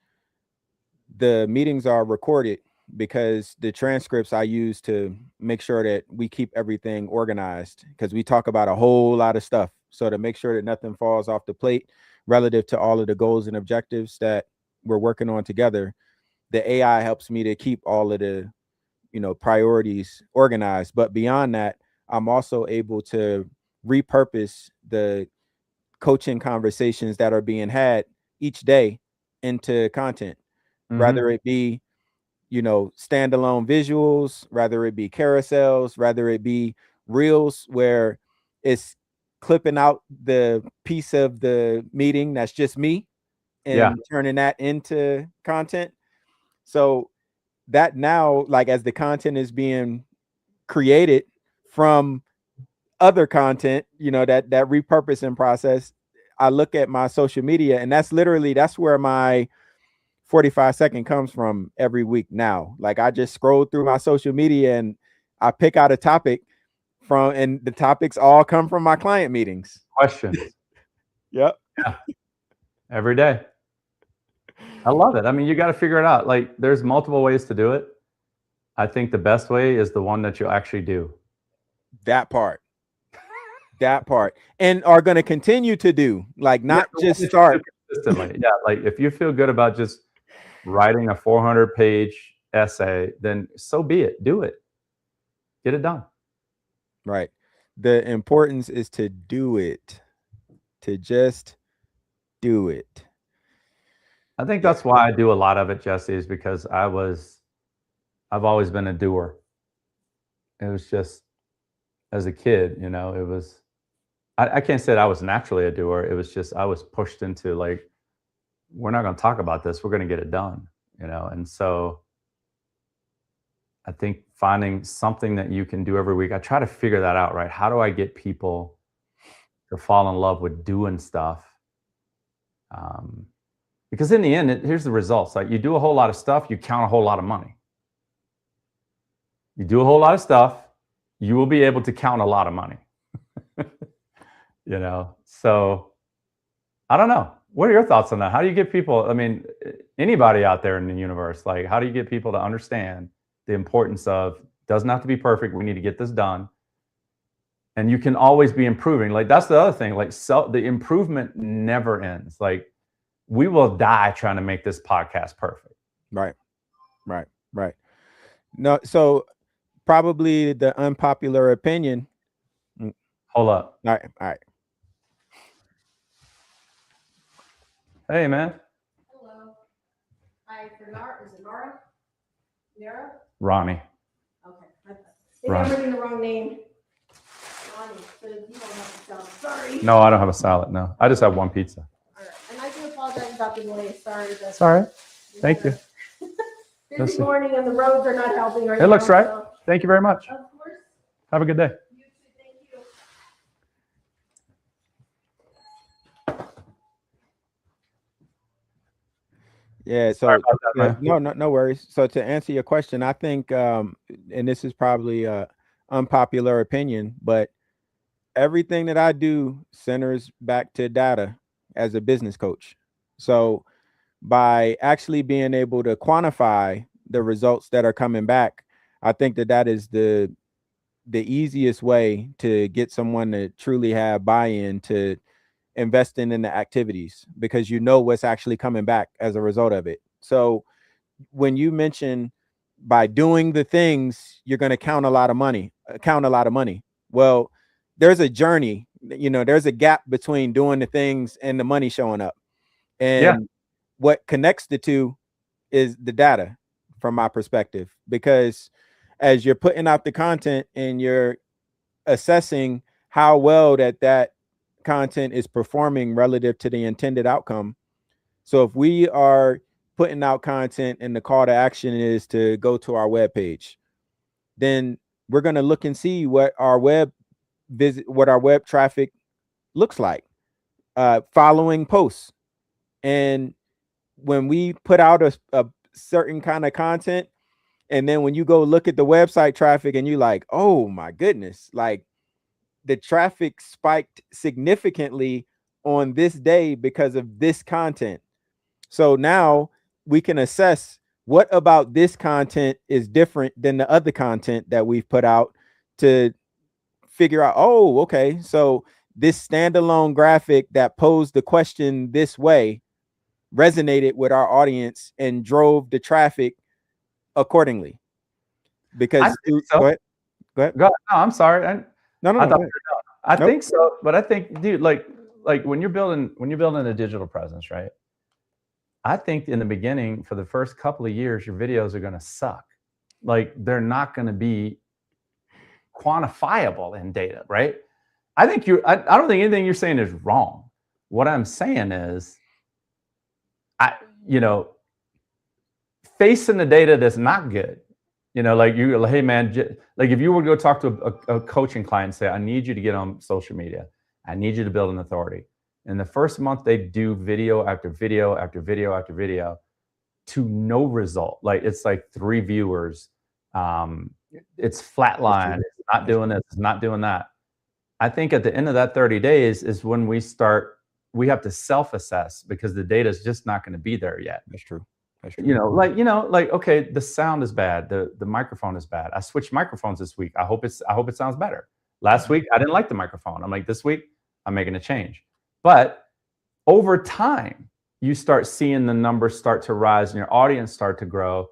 the meetings are recorded because the transcripts I use to make sure that we keep everything organized, because we talk about a whole lot of stuff. So to make sure that nothing falls off the plate relative to all of the goals and objectives that we're working on together, the AI helps me to keep all of the, priorities organized. But beyond that, I'm also able to repurpose the coaching conversations that are being had each day into content, rather it be, standalone visuals, rather it be carousels, rather it be reels where it's clipping out the piece of the meeting that's just me and turning that into content. So that now, like as the content is being created from other content, that repurposing process, I look at my social media, and that's where my 45-second comes from every week now. Like I just scroll through my social media and I pick out a topic and the topics all come from my client meetings. Questions. Yep. Yeah. Every day. I love it. I mean, you got to figure it out. Like there's multiple ways to do it. I think the best way is the one that you actually do. That part. And are going to continue to do, like not just start consistently. Yeah. Like if you feel good about just writing a 400-page essay, then so be it. Do it. Get it done. Right. The importance is to do it, to just do it. I think that's why I do a lot of it, Jesse, is because I've always been a doer. It was just, as a kid, it was, I can't say that I was naturally a doer. It was just, I was pushed into like, we're not going to talk about this. We're going to get it done, And so I think finding something that you can do every week, I try to figure that out, right? How do I get people to fall in love with doing stuff? Because in the end, here's the results. Like you do a whole lot of stuff, you count a whole lot of money. You do a whole lot of stuff, you will be able to count a lot of money. So I don't know. What are your thoughts on that? How do you get people, I mean, anybody out there in the universe, like how do you get people to understand the importance of, doesn't have to be perfect, we need to get this done. And you can always be improving. Like that's the other thing, like the improvement never ends. Like we will die trying to make this podcast perfect. Right. No, so probably the unpopular opinion. Hold up. All right. Hey, man. Hello. I forgot. Is it Nara? Nara? Ronnie. Okay. Maybe I'm reading the wrong name. Ronnie. So you don't have a salad. Sorry. No, I don't have a salad. No, I just have one pizza. All right. And I do apologize about the delay. Sorry. Sorry. Thank you. Busy morning and the roads are not helping right now. It looks right. So. Thank you very much. Of course. Have a good day. You too. Thank you. Yeah. Sorry So about that, man. no worries. So to answer your question, I think, and this is probably a unpopular opinion, but everything that I do centers back to data as a business coach. So by actually being able to quantify the results that are coming back, I think that that is the easiest way to get someone to truly have buy-in to investing in the activities, because you know what's actually coming back as a result of it. So when you mention by doing the things you're going to count a lot of money, well, there's a journey, there's a gap between doing the things and the money showing up. Yeah. And what connects the two is the data, from my perspective, because as you're putting out the content and you're assessing how well that content is performing relative to the intended outcome. So if we are putting out content and the call to action is to go to our web page, then we're going to look and see what our web traffic looks like following posts. And when we put out a certain kind of content, and then when you go look at the website traffic and you like, oh my goodness, like the traffic spiked significantly on this day because of this content. So now we can assess what about this content is different than the other content that we've put out, to figure out, oh, okay, so this standalone graphic that posed the question this way resonated with our audience and drove the traffic accordingly. Because So. go ahead. Go ahead. No, I'm sorry. No, I thought no. I Nope. think so, but I think, dude, like when you're building a digital presence, right? I think in the beginning, for the first couple of years, your videos are going to suck. Like they're not going to be quantifiable in data, right? I think I don't think anything you're saying is wrong. What I'm saying is, facing the data that's not good. Like hey man, like if you were to go talk to a coaching client and say, I need you to get on social media, I need you to build an authority. In the first month, they do video after video after video after video to no result. Like it's like 3 viewers. It's flatline. It's not doing this. It's not doing that. I think at the end of that 30 days is when we have to self-assess, because the data is just not going to be there yet. That's true. Okay, the sound is bad. The microphone is bad. I switched microphones this week. I hope it sounds better. Last week, I didn't like the microphone. I'm like, this week, I'm making a change. But over time, you start seeing the numbers start to rise and your audience start to grow.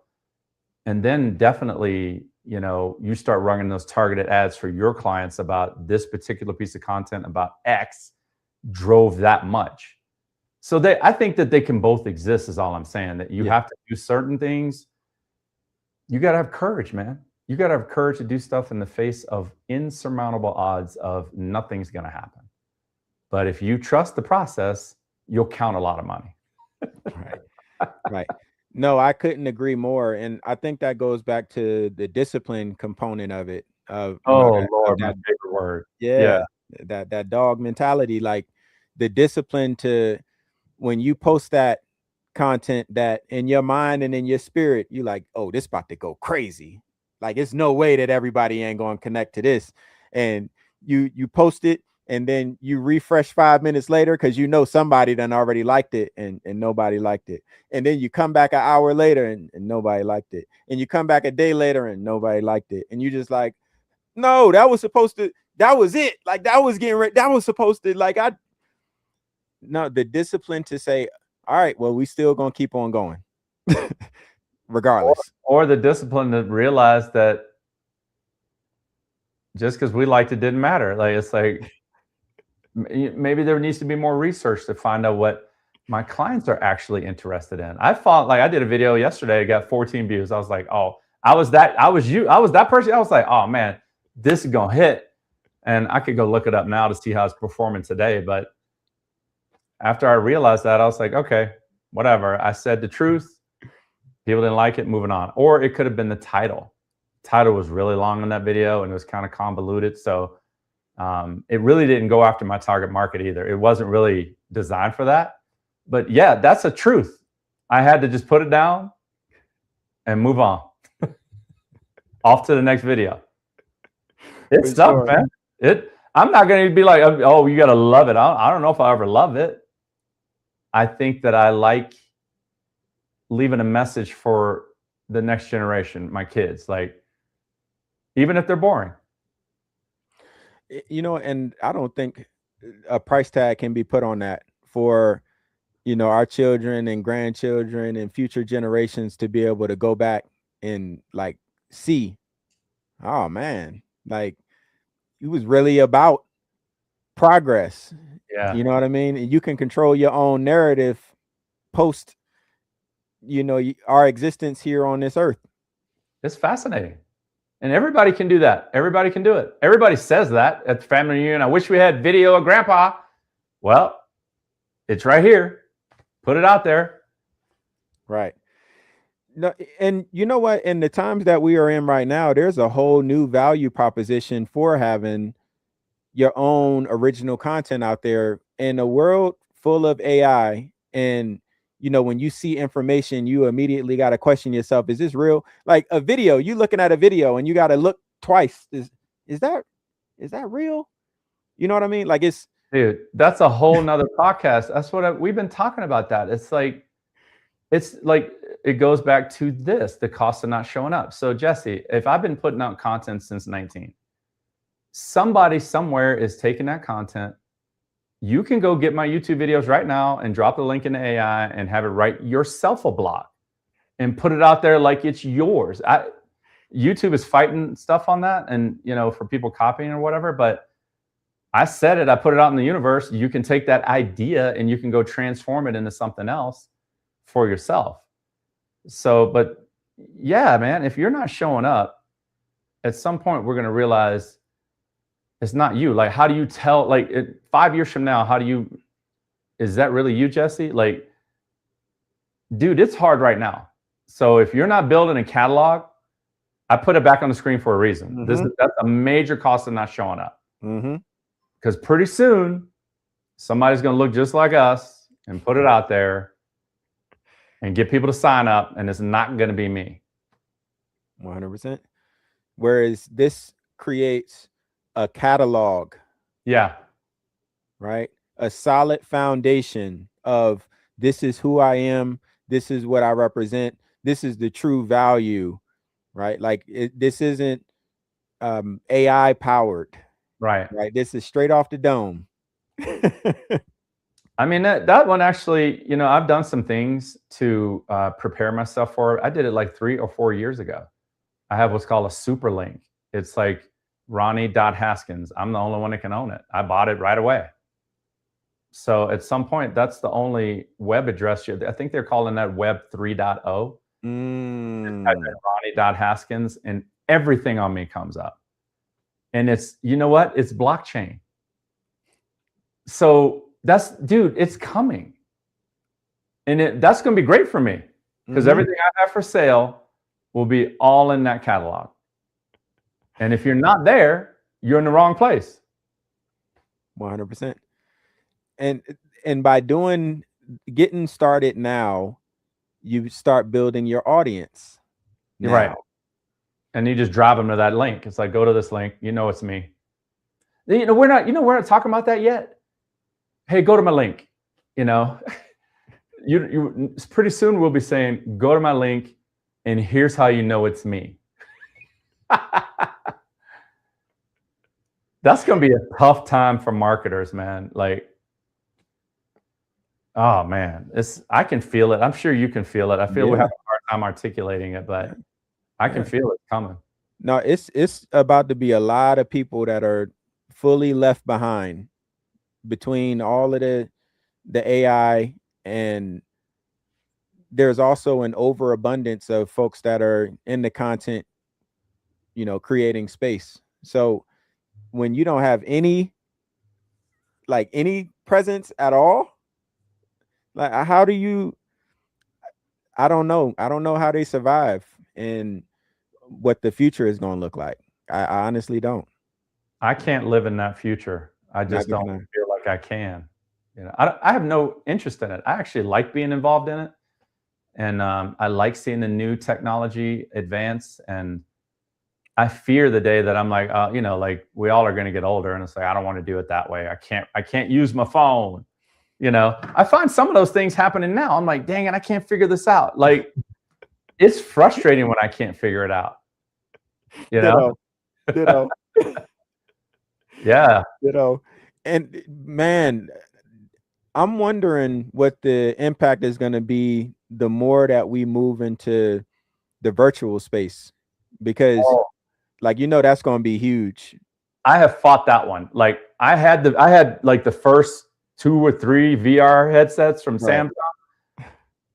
And then definitely, you start running those targeted ads for your clients about this particular piece of content about X drove that much. So I think that they can both exist, is all I'm saying. That you have to do certain things. You got to have courage, man. You got to have courage to do stuff in the face of insurmountable odds of nothing's going to happen. But if you trust the process, you'll count a lot of money. Right. No, I couldn't agree more. And I think that goes back to the discipline component of it. Lord, my favorite word. Yeah. That dog mentality, like the discipline to, when you post that content, that in your mind and in your spirit, you like, oh, this about to go crazy. Like, it's no way that everybody ain't going to connect to this. And you post it, and then you refresh 5 minutes later because somebody done already liked it, and nobody liked it. And then you come back an hour later and nobody liked it. And you come back a day later and nobody liked it. And you just like, no, that was it. Like, that was getting ready. That was supposed to, like, the discipline to say, all right, well, we still gonna keep on going regardless. Or the discipline to realize that just because we liked it didn't matter. Like, it's like, maybe there needs to be more research to find out what my clients are actually interested in. I did a video yesterday, I got 14 views. I was like, oh, I was that person. I was like, oh man, this is gonna hit. And I could go look it up now to see how it's performing today. But after I realized that, I was like, okay, whatever. I said the truth. People didn't like it, moving on. Or it could have been the title. Title was really long in that video and it was kind of convoluted. So it really didn't go after my target market either. It wasn't really designed for that. But yeah, that's the truth. I had to just put it down and move on. Off to the next video. It's tough, man. I'm not going to be like, oh, you got to love it. I don't know if I'll ever love it. I think that I like leaving a message for the next generation, my kids, like, even if they're boring. You know, and I don't think a price tag can be put on that for, you know, our children and grandchildren and future generations to be able to go back and like see, oh man, like it was really about progress. Yeah. You know what I mean? And you can control your own narrative post, you know, our existence here on this earth. It's fascinating. And everybody can do that. Everybody can do it. Everybody says that at the family reunion. I wish we had video of grandpa. Well, it's right here. Put it out there. Right. No, and you know what? In the times that we are in right now, there's a whole new value proposition for having your own original content out there in a world full of AI. And you know, when you see information, you immediately got to question yourself, is this real? Like a video, you looking at a video and you got to look twice. Is that real? You know what I mean? Like dude, that's a whole nother podcast. That's what we've been talking about. That it's like it goes back to the cost of not showing up. So Jesse, if I've been putting out content since 19, somebody somewhere is taking that content. You can go get my YouTube videos right now and drop the link into AI and have it write yourself a blog and put it out there like it's yours. YouTube is fighting stuff on that, and you know, for people copying or whatever, but I said it, I put it out in the universe. You can take that idea and you can go transform it into something else for yourself. So, but yeah, man, if you're not showing up, at some point we're going to realize it's not you. Like, how do you tell, like 5 years from now, is that really you, Jesse? Like, dude, it's hard right now. So if you're not building a catalog, I put it back on the screen for a reason. Mm-hmm. That's a major cost of not showing up. Mm-hmm. Because pretty soon, somebody's going to look just like us and put it out there and get people to sign up, and it's not going to be me. 100%. Whereas this creates a catalog. Yeah. Right? A solid foundation of this is who I am. This is what I represent. This is the true value, right? Like this isn't AI powered. Right. This is straight off the dome. I mean, that one actually, you know, I've done some things to prepare myself for it. I did it like 3 or 4 years ago. I have what's called a super link. It's like Ronnie.Haskins. I'm the only one that can own it. I bought it right away. So at some point, that's the only web address. I think they're calling that Web 3.0. Ronnie.Haskins, and everything on me comes up. And it's, you know what? It's blockchain. So dude, it's coming. And that's going to be great for me because everything I have for sale will be all in that catalog. And if you're not there, you're in the wrong place. 100%. And by getting started now, you start building your audience. You're right. And you just drive them to that link. It's like, go to this link. You know, it's me. You know, we're not talking about that yet. Hey, go to my link. You know, pretty soon we'll be saying, go to my link, and here's how you know it's me. That's going to be a tough time for marketers, man. Like, oh man, I can feel it. I'm sure you can feel it. I feel we have a hard time articulating it, but I can feel it coming. No, it's about to be a lot of people that are fully left behind between all of the AI, and there's also an overabundance of folks that are in the content, you know, creating space. So when you don't have any presence at all, like how do you, I don't know how they survive and what the future is going to look like. I honestly don't. I can't live in that future. I just don't feel like I can. You know, I have no interest in it. I actually like being involved in it. And I like seeing the new technology advance. And I fear the day that I'm like, like we all are going to get older, and it's like I don't want to do it that way. I can't use my phone. I find some of those things happening now. I'm like, dang it, I can't figure this out. Like, it's frustrating when I can't figure it out. Ditto. Yeah. And man, I'm wondering what the impact is going to be the more that we move into the virtual space, because that's going to be huge. I have fought that one. Like I had like the first 2 or 3 VR headsets from Samsung.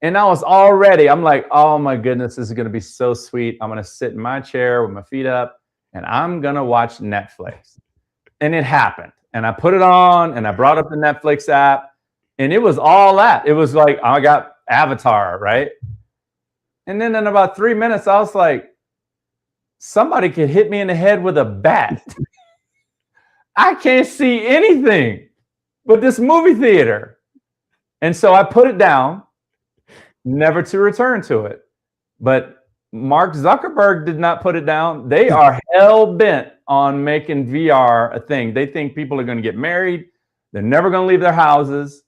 And I'm like, oh my goodness, this is going to be so sweet. I'm going to sit in my chair with my feet up and I'm going to watch Netflix. And it happened. And I put it on and I brought up the Netflix app and it was all that. It was like, I got Avatar, right? And then in about 3 minutes, I was like, somebody could hit me in the head with a bat. I can't see anything but this movie theater. And so I put it down, never to return to it. But Mark Zuckerberg did not put it down. They are hell bent on making VR a thing. They think people are going to get married. They're never going to leave their houses.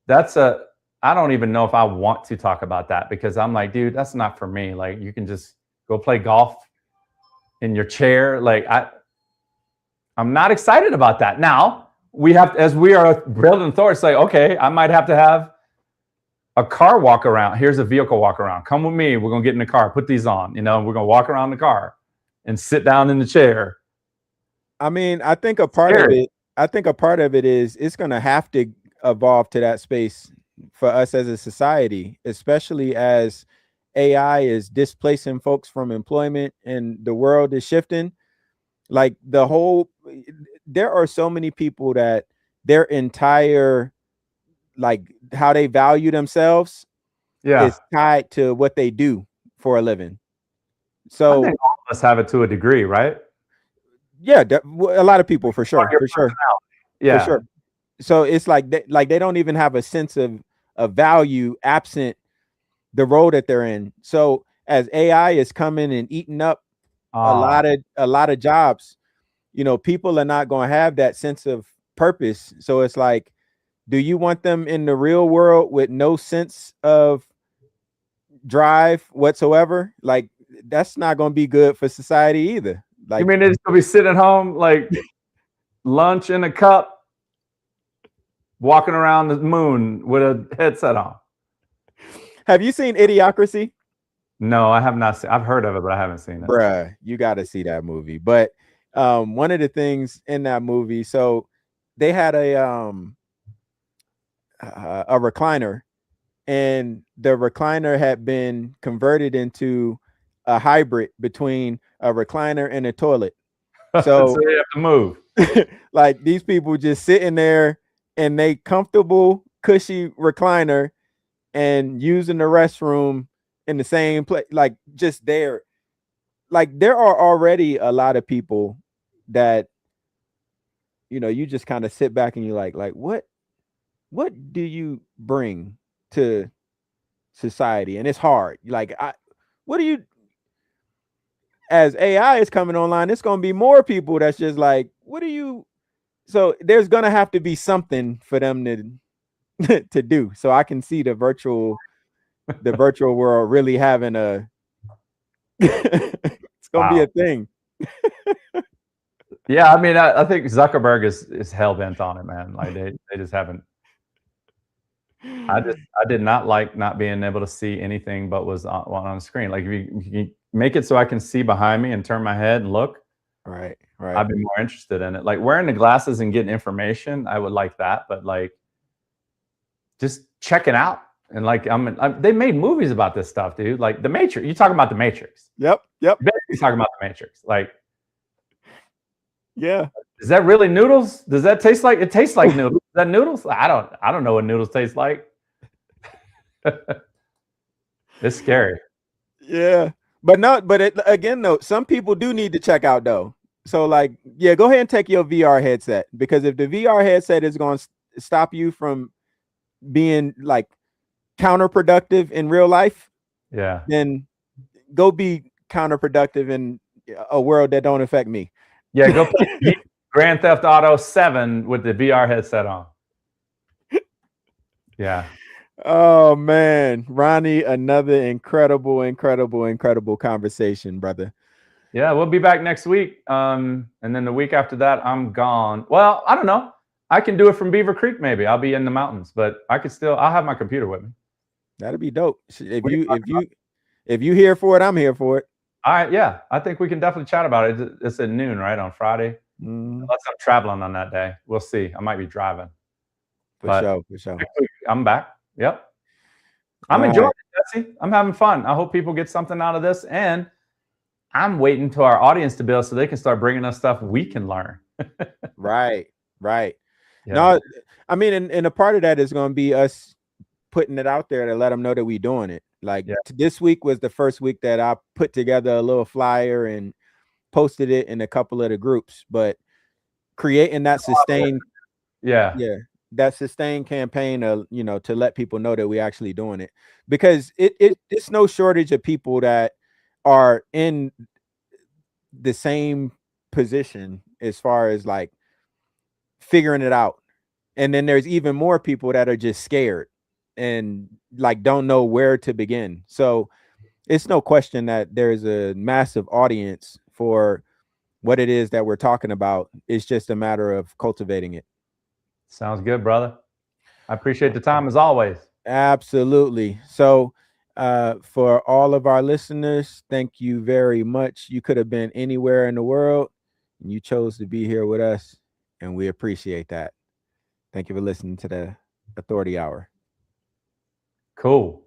I don't even know if I want to talk about that, because I'm like, dude, that's not for me. Like, you can just go play golf in your chair. Like, I'm not excited about that. Now, as we are building Thor, it's like, okay, I might have to have a car walk around. Here's a vehicle walk around. Come with me. We're going to get in the car, put these on, we're going to walk around the car and sit down in the chair. I mean, I think a part of it is it's going to have to evolve to that space for us as a society, especially as AI is displacing folks from employment and the world is shifting. Like there are so many people that their entire, like how they value themselves is tied to what they do for a living. So I think all of us have it to a degree, right? Yeah, a lot of people for sure. Yeah, for sure. So it's like they don't even have a sense of value absent the role that they're in. So as AI is coming and eating up a lot of jobs, people are not going to have that sense of purpose. So it's like, do you want them in the real world with no sense of drive whatsoever? Like, that's not going to be good for society either. Like, you mean they're just going to be sitting at home, like lunch in a cup, walking around the moon with a headset on? Have you seen Idiocracy? No, I have not seen. I've heard of it, but I haven't seen it. Bruh, you got to see that movie. But one of the things in that movie, so they had a recliner, and the recliner had been converted into a hybrid between a recliner and a toilet. So, so you have to move. Like, these people just sitting there in a comfortable, cushy recliner and using the restroom in the same place, like just there. Like, there are already a lot of people that, you just kind of sit back and you're like, what do you bring to society? And it's hard. Like, what do you, as AI is coming online, it's going to be more people that's just like, what do you, so there's going to have to be something for them to do. So I can see the virtual world really having it's going to be a thing. Yeah, I mean, I think Zuckerberg is hell bent on it, man. Like they just haven't. I did not like not being able to see anything but was on the screen. Like, if you make it so I can see behind me and turn my head and look, right, I'd be more interested in it. Like, wearing the glasses and getting information, I would like that. But like, just checking out and like, they made movies about this stuff, dude. Like The Matrix. You talking about The Matrix? Yep. You're talking about The Matrix. Like, yeah. Is that really noodles? Does that taste like? It tastes like noodles. Is that noodles? I don't know what noodles taste like. It's scary. Yeah, but again though, some people do need to check out though. So like, yeah, go ahead and take your VR headset, because if the VR headset is going to stop you from being like counterproductive in real life, Yeah. then go be counterproductive in a world that don't affect me. Yeah, go play Grand Theft Auto 7 with the VR headset on. Yeah. Oh man, Ronnie, another incredible conversation, brother. Yeah, we'll be back next week. And then the week after that, I'm gone. Well, I don't know. I can do it from Beaver Creek, maybe. I'll be in the mountains, but I'll have my computer with me. That'd be dope. If you here for it, I'm here for it. All right, yeah. I think we can definitely chat about it. It's at noon, right, on Friday. Unless I'm traveling on that day. We'll see. I might be driving. For sure. I'm back. Yep. I'm enjoying it, Jesse. I'm having fun. I hope people get something out of this. And I'm waiting to our audience to build so they can start bringing us stuff we can learn. Right. Yeah. No, I mean, and a part of that is going to be us putting it out there to let them know that we're doing it. Like this week was the first week that I put together a little flyer and posted it in a couple of the groups, but creating that sustained, that sustained campaign of, to let people know that we're actually doing it, because it's no shortage of people that are in the same position as far as like figuring it out. And then there's even more people that are just scared and like don't know where to begin. So it's no question that there's a massive audience for what it is that we're talking about. It's just a matter of cultivating it. Sounds good, brother. I appreciate the time as always. Absolutely. So for all of our listeners, thank you very much. You could have been anywhere in the world and you chose to be here with us, and we appreciate that. Thank you for listening to the Authority Hour. Cool.